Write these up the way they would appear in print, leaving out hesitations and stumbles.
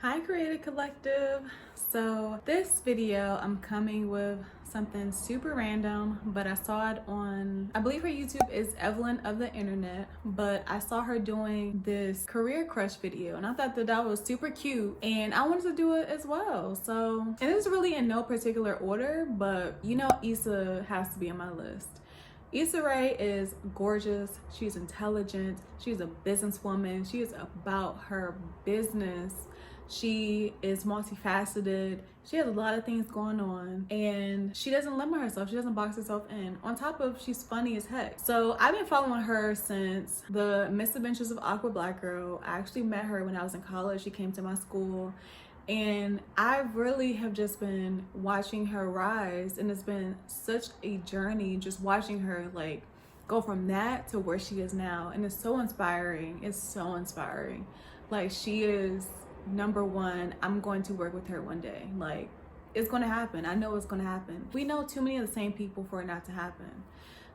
Hi Creative Collective. So this video I'm coming with something super random, but I saw it on, I believe her YouTube is Evelyn of the Internet, but I saw her doing this career crush video and I thought that was super cute and I wanted to do it as well. So, and it's really in no particular order, but you know Issa has to be on my list. Issa Rae is gorgeous, she's intelligent, she's a businesswoman, she is about her business. She is multifaceted. She has a lot of things going on and she doesn't limit herself. She doesn't box herself in. On top of she's funny as heck. So I've been following her since the Misadventures of Awkward Black Girl. I actually met her when I was in college. She came to my school and I really have just been watching her rise, and it's been such a journey just watching her like go from that to where she is now, and it's so inspiring. It's so inspiring. Like, she is number one. I'm going to work with her one day. Like, it's going to happen. I know it's going to happen. We know too many of the same people for it not to happen.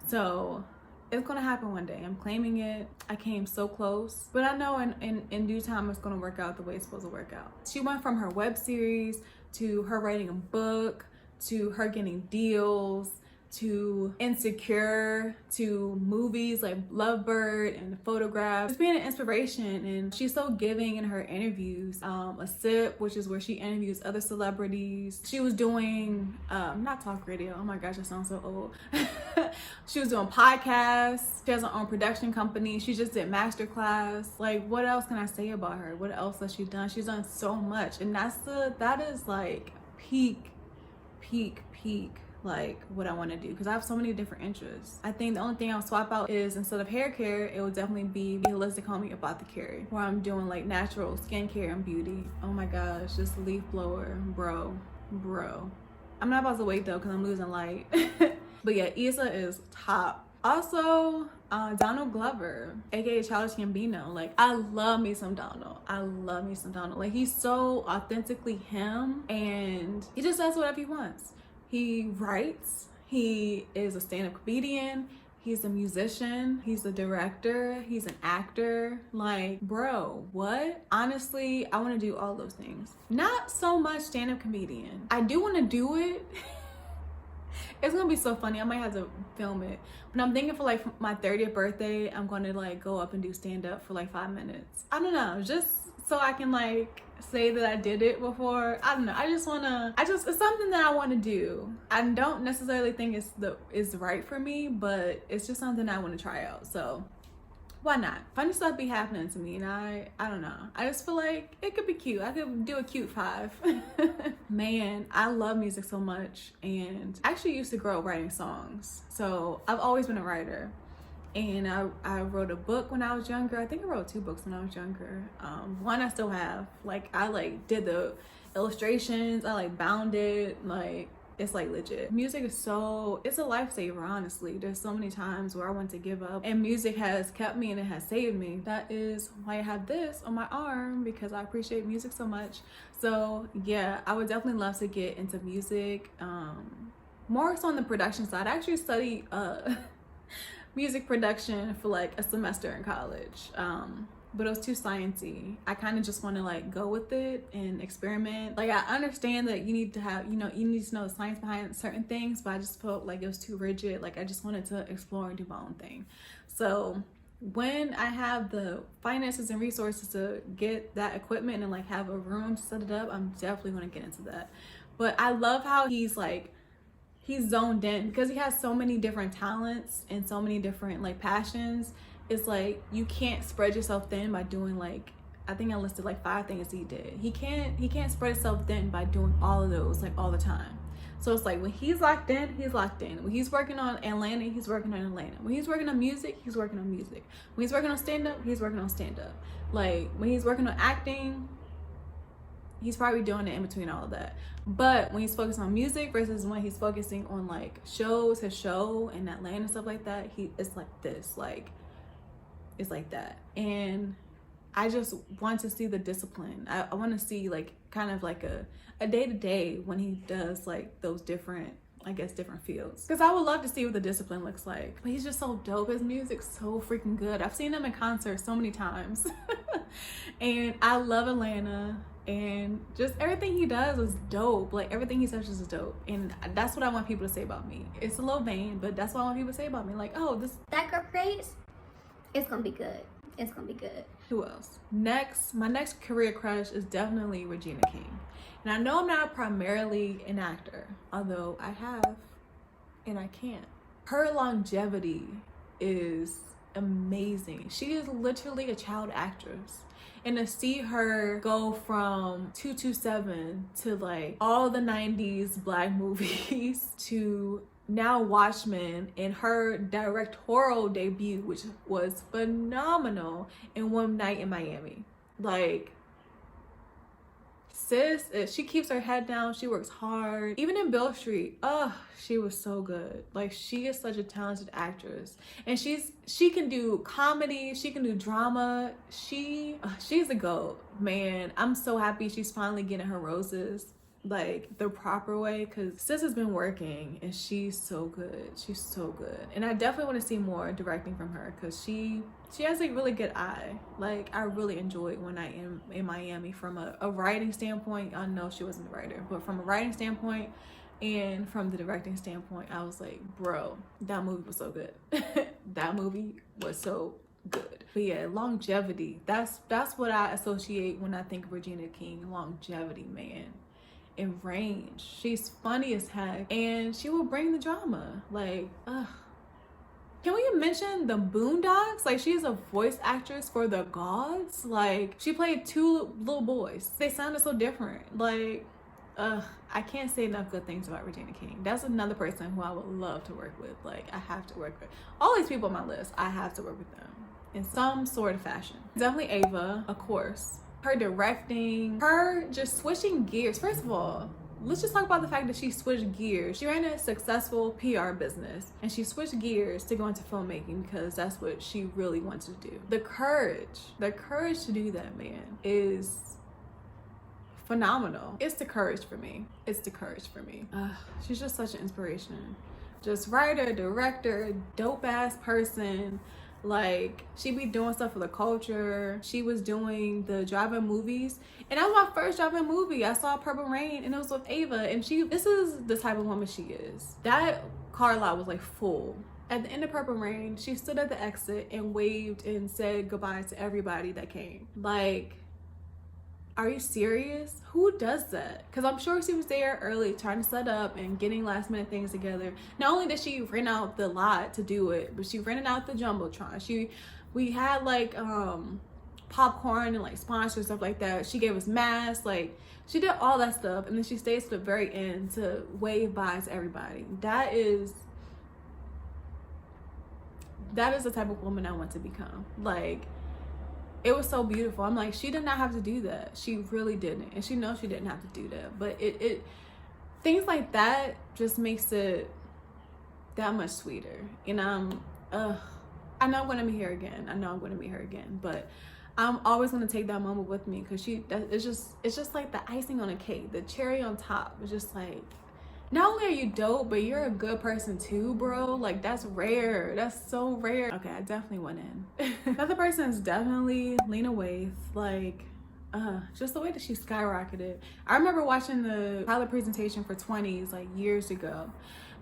So it's going to happen one day. I'm claiming it. I came so close, but I know in due time it's going to work out the way it's supposed to work out. She went from her web series to her writing a book to her getting deals to Insecure to movies like Lovebird and Photograph. It's being an inspiration, and she's so giving in her interviews. A Sip, which is where she interviews other celebrities. She was doing not talk radio, oh my gosh, I sound so old. She was doing podcasts. She has her own production company. She just did masterclass. Like, what else can I say about her? What else has she done? She's done so much, and that is like peak like what I want to do, because I have so many different interests. I think the only thing I'll swap out is, instead of hair care, it would definitely be holistic homie apothecary, where I'm doing like natural skincare and beauty. Oh my gosh, this leaf blower, bro. I'm not about to wait though because I'm losing light. But yeah, Issa is top. Also, Donald Glover, aka Childish Gambino. Like, I love me some Donald. Like, he's so authentically him, and he just does whatever he wants. He writes, he is a stand-up comedian, he's a musician, he's a director, he's an actor. Like, bro, what? Honestly, I want to do all those things. Not so much stand-up comedian. I do want to do it. It's gonna be so funny. I might have to film it. But I'm thinking for like my 30th birthday, I'm gonna like go up and do stand-up for like 5 minutes. I don't know, just so I can like say that I did it before. I don't know. It's something that I want to do. I don't necessarily think it's right for me, but it's just something I want to try out. So why not? Funny stuff be happening to me, and I don't know. I just feel like it could be cute. I could do a cute 5. Man, I love music so much, and I actually used to grow up writing songs. So I've always been a writer. And I wrote a book when I was younger. I think I wrote 2 books when I was younger. One I still have. Like, I like did the illustrations. I like bound it. Like, it's like legit. Music is it's a lifesaver, honestly. There's so many times where I want to give up, and music has kept me and it has saved me. That is why I have this on my arm, because I appreciate music so much. So yeah, I would definitely love to get into music. More so on the production side. I actually studied music production for like a semester in college, but it was too sciencey. I kind of just want to like go with it and experiment. Like, I understand that you need to have, you need to know the science behind certain things, but I just felt like it was too rigid. Like, I just wanted to explore and do my own thing. So when I have the finances and resources to get that equipment and like have a room to set it up, I'm definitely going to get into that. But I love how he's zoned in, because he has so many different talents and so many different like passions. It's like you can't spread yourself thin by doing, like, I think I listed like 5 things he did. He can't spread himself thin by doing all of those like all the time. So it's like when he's locked in, he's locked in. When he's working on Atlanta, he's working on Atlanta. When he's working on music, he's working on music. When he's working on stand-up, he's working on stand-up. Like, when he's working on acting, he's probably doing it in between all of that. But when he's focused on music versus when he's focusing on like shows, his show in Atlanta and stuff like that, it's like this, like, it's like that. And I just want to see the discipline. I want to see like kind of like a day-to-day when he does like those different, I guess, different fields. Because I would love to see what the discipline looks like. But he's just so dope. His music's so freaking good. I've seen him in concert so many times. And I love Atlanta. and just everything he does is dope. Like everything he touches is dope, and that's what I want people to say about me. It's a little vain, but that's what I want people to say about me. Like, oh, this that girl creates, it's gonna be good. It's gonna be good. Who else? My next career crush is definitely Regina King. And I know I'm not primarily an actor, although I have and I can't. Her longevity is amazing. She is literally a child actress. And to see her go from 227 to like all the 90s black movies to now Watchmen and her directorial debut, which was phenomenal, in One Night in Miami. Like, sis, she keeps her head down, she works hard. Even in Beale Street, she was so good. Like, she is such a talented actress, and she can do comedy, she can do drama. She's a GOAT, man. I'm so happy she's finally getting her roses like the proper way, because sis has been working and she's so good. She's so good, and I definitely want to see more directing from her, because she has a really good eye. Like, I really enjoyed One Night in Miami. From a writing standpoint, I know she wasn't the writer, but from a writing standpoint and from the directing standpoint, I was like, bro, that movie was so good. That movie was so good. But yeah, longevity, that's what I associate when I think of Regina King. Longevity, man. And range. She's funny as heck, and she will bring the drama. Like, can we mention the Boondocks? Like, she's a voice actress for the Gods. Like, she played two little boys. They sounded so different. Like, I can't say enough good things about Regina King. That's another person who I would love to work with. Like, I have to work with all these people on my list. I have to work with them in some sort of fashion. Definitely Ava, of course. Her directing, her just switching gears. First of all, let's just talk about the fact that she switched gears. She ran a successful PR business, and she switched gears to go into filmmaking because that's what she really wants to do. The courage to do that, man, is phenomenal. It's the courage for me. It's the courage for me. She's just such an inspiration. Just writer, director, dope ass person. Like, she be doing stuff for the culture. She was doing the drive-in movies, and that was my first drive-in movie. I saw Purple Rain, and it was with Ava, and this is the type of woman she is. That car lot was like full. At the end of Purple Rain, she stood at the exit and waved and said goodbye to everybody that came. Like, are you serious? Who does that? Because I'm sure she was there early trying to set up and getting last minute things together. Not only did she rent out the lot to do it, but she rented out the Jumbotron. We had like popcorn and like sponsors, stuff like that. She gave us masks. Like, she did all that stuff, and then she stays to the very end to wave bye to everybody. That is the type of woman I want to become. Like, it was so beautiful. I'm like, she did not have to do that. She really didn't. And she knows she didn't have to do that. But it things like that just makes it that much sweeter. And I know I'm going to meet her again. But I'm always going to take that moment with me, because it's just like the icing on a cake. The cherry on top. It's just like, not only are you dope, but you're a good person too, bro. Like, that's rare. That's so rare. Okay, I definitely went in. Another person is definitely Lena Waithe. Like, just the way that she skyrocketed. I remember watching the pilot presentation for 20s like years ago,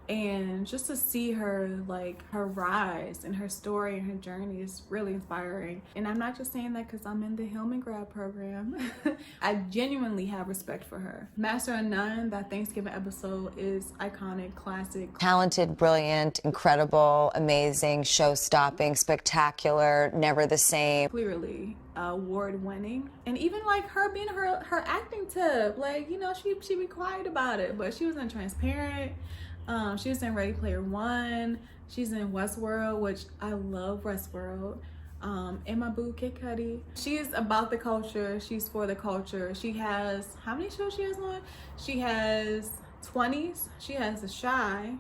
and just to see her, like, her rise and her story and her journey is really inspiring. And I'm not just saying that because I'm in the Hillman grad program. I genuinely have respect for her. Master of None, that Thanksgiving episode, is iconic, classic. Talented, brilliant, incredible, amazing, show-stopping, spectacular, never the same. Clearly award-winning. And even like her being her acting tip, like, you know, she be quiet about it, but she was in Transparent. She was in Ready Player One. She's in Westworld, which I love Westworld. And my boo, Kid Cudi. She's about the culture. She's for the culture. She has, how many shows she has on? She has 20s. She has The Shy.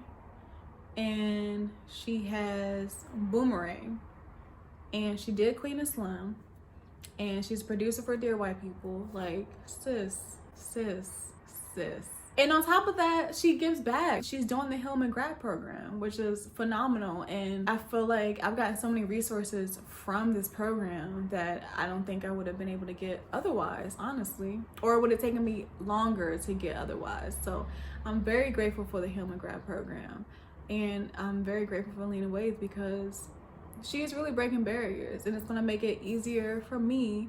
And she has Boomerang. And she did Queen of Slim. And she's a producer for Dear White People. Like, sis. And on top of that, she gives back. She's doing the Hillman grad program, which is phenomenal. And I feel like I've gotten so many resources from this program that I don't think I would have been able to get otherwise, honestly. Or it would have taken me longer to get otherwise. So I'm very grateful for the Hillman grad program. And I'm very grateful for Lena Waithe because she is really breaking barriers. And it's going to make it easier for me,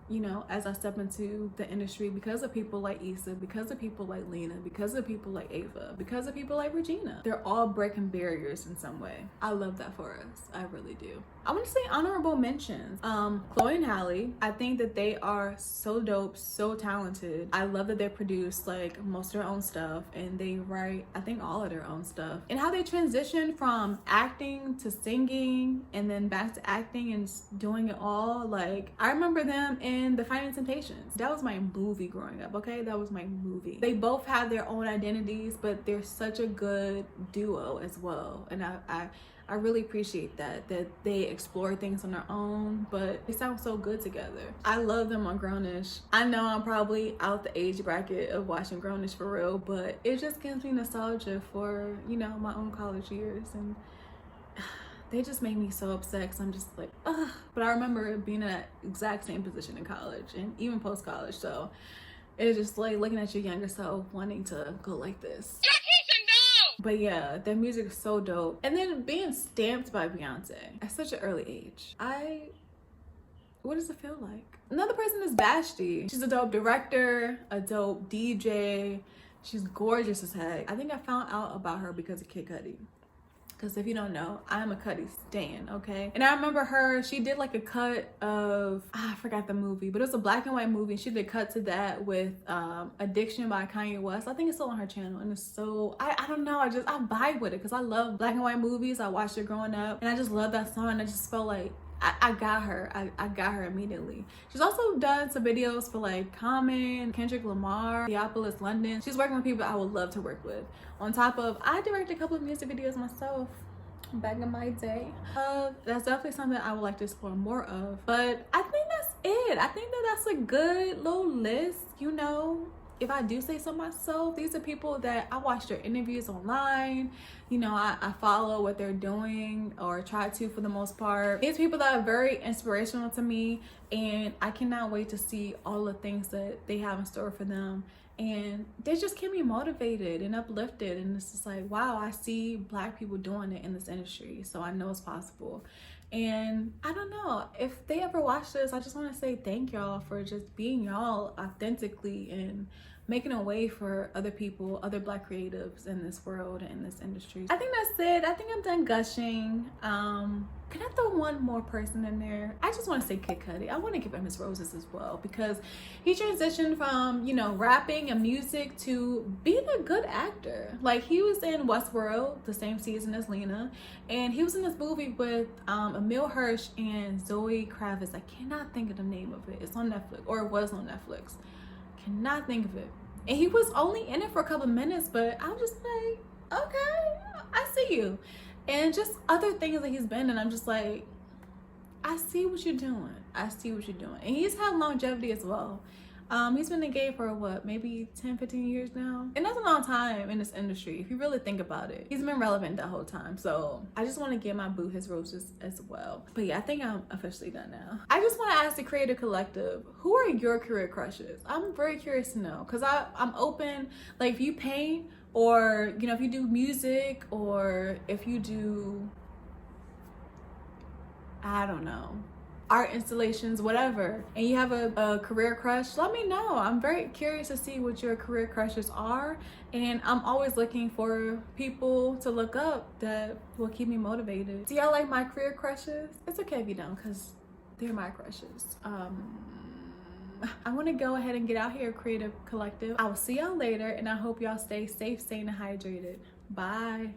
you know, as I step into the industry because of people like Issa, because of people like Lena, because of people like Ava, because of people like Regina. They're all breaking barriers in some way. I love that for us. I really do. I want to say honorable mentions. Chloe and Halle. I think that they are so dope, so talented. I love that they produce like most of their own stuff and they write, I think, all of their own stuff. And how they transition from acting to singing and then back to acting and doing it all. Like, I remember them in The Fighting Temptations. That was my movie growing up, okay? That was my movie. They both have their own identities, but they're such a good duo as well. And I really appreciate that they explore things on their own, but they sound so good together. I love them on Grownish. I know I'm probably out the age bracket of watching Grownish for real, but it just gives me nostalgia for, you know, my own college years, and they just make me so upset because I'm just like, ugh. But I remember being in that exact same position in college and even post-college, so it's just like looking at your younger self wanting to go like this. But yeah, their music is so dope. And then being stamped by Beyonce at such an early age. What does it feel like? Another person is Vashti. She's a dope director, a dope DJ. She's gorgeous as heck. I think I found out about her because of Kid Cudi. Because if you don't know, I'm a Cudi stan, okay? And I remember her, she did like a cut of, I forgot the movie, but it was a black and white movie. She did a cut to that with Addiction by Kanye West. I think it's still on her channel. And it's so, I don't know, I vibe with it because I love black and white movies. I watched it growing up and I just love that song. And I just felt like I got her. I got her immediately. She's also done some videos for like Common, Kendrick Lamar, Theopolis, London. She's working with people I would love to work with. On top of, I directed a couple of music videos myself back in my day. That's definitely something I would like to explore more of. But I think that's it. I think that that's a good little list, you know. If I do say so myself, these are people that I watch their interviews online. You know, I follow what they're doing, or try to for the most part. These people that are very inspirational to me, and I cannot wait to see all the things that they have in store for them. And they just keep me motivated and uplifted. And it's just like, wow, I see Black people doing it in this industry, so I know it's possible. And I don't know, if they ever watch this, I just want to say thank y'all for just being y'all authentically and making a way for other people, other Black creatives in this world and in this industry. I think that's it. I think I'm done gushing. Can I throw one more person in there? I just want to say Kid Cudi. I want to give him his roses as well, because he transitioned from, you know, rapping and music to being a good actor. Like, he was in Westworld the same season as Lena, and he was in this movie with Emil Hirsch and Zoe Kravitz. I cannot think of the name of it. It's on Netflix, or it was on Netflix. Cannot think of it. And he was only in it for a couple of minutes, but I was just like, okay, I see you. And just other things that he's been in, I'm just like, I see what you're doing. I see what you're doing. And he's had longevity as well. He's been in the game for what, maybe 10, 15 years now? And that's a long time in this industry, if you really think about it. He's been relevant that whole time. So I just want to give my boo his roses as well. But yeah, I think I'm officially done now. I just want to ask the Creative Collective, who are your career crushes? I'm very curious to know, because I'm open. Like, if you paint, or, you know, if you do music, or if you do, I don't know, art installations, whatever, and you have a career crush, let me know. I'm very curious to see what your career crushes are, and I'm always looking for people to look up that will keep me motivated. Do y'all like my career crushes? It's okay if you don't, because they're my crushes. I want to go ahead and get out here, Creative Collective. I will see y'all later, and I hope y'all stay safe, sane, and hydrated. Bye.